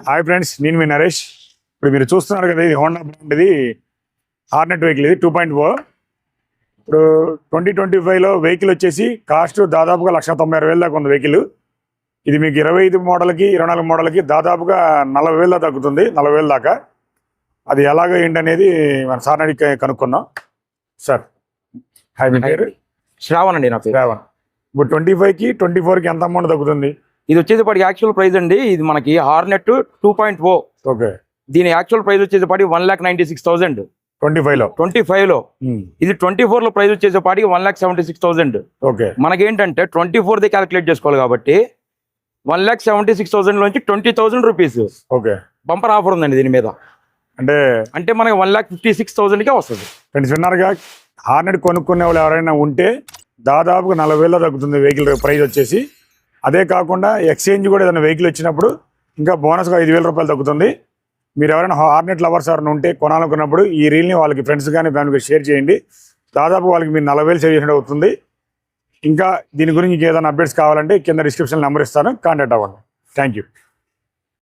Hi friends, నేను మీ నరేష్. ఇప్పుడు మీరు చూస్తున్నారు కదా, ఇది హోండా బ్రాండ్, ఇది హార్నెట్ వెహికల్, ఇది 2.0. ఇప్పుడు 2025లో వెహికల్ వచ్చేసి కాస్ట్ దాదాపుగా 1,96,000 దాకా ఉంది వెహికల్. ఇది మీకు 25 మోడల్కి 24 మోడల్కి దాదాపుగా 40,000 దాకా తగ్గుతుంది, 40,000 దాకా. అది ఎలాగ ఏంటనేది మన సార్ అడిగి కనుక్కుందాం. సార్ హాయ్, మీ పేరు? శ్రావణ్ అండి నా పేరు. శ్రావణ్. ఇప్పుడు 25కి 24కి ఎంత అమౌంట్ తగ్గుతుంది? ఇది వచ్చేసేపాటికి యాక్చువల్ ప్రైస్ అండి, ఇది మనకి హార్నెట్ 2.0. ఓకే. దీని యాక్చువల్ ప్రైస్ వచ్చేసేపాటికి 1,96,000 25లో. ఇది 24లో ప్రైస్ వచ్చేసేపాటికి 1,76,000. ఓకే. మనకేంటంటే 24ది క్యాలిక్యులేట్ చేసుకోవాలి కాబట్టి 1,76,000 నుంచి 20,000 రూపీస్ ఓకే బంపర్ ఆఫర్ ఉందండి దీని మీద. అంటే మనకి 1,56,000కే వస్తుంది. ఫ్రెండ్స్ విన్నారుగా, హార్నెట్ కొనుక్కునే వాళ్ళు ఎవరైనా ఉంటే దాదాపుగా 40,000 తగ్గుతుంది వెహికల్ ప్రైస్ వచ్చేసి. అదే కాకుండా ఎక్స్చేంజ్ కూడా ఏదైనా వెహికల్ వచ్చినప్పుడు ఇంకా బోనస్గా 5,000 రూపాయలు తగ్గుతుంది. మీరు ఎవరైనా హార్నెట్ లవర్స్ ఎవరైనా ఉంటే కొనాలనుకున్నప్పుడు ఈ రీల్ని వాళ్ళకి ఫ్రెండ్స్ కానీ ఫ్యామిలీకి షేర్ చేయండి. దాదాపు వాళ్ళకి మీరు 40,000 సేవ్ చేసినట్టు అవుతుంది. ఇంకా దీని గురించి ఏదైనా అప్డేట్స్ కావాలంటే కింద డిస్క్రిప్షన్ నెంబర్ ఇస్తాను, కాంటాక్ట్ అవ్వండి. Thank you.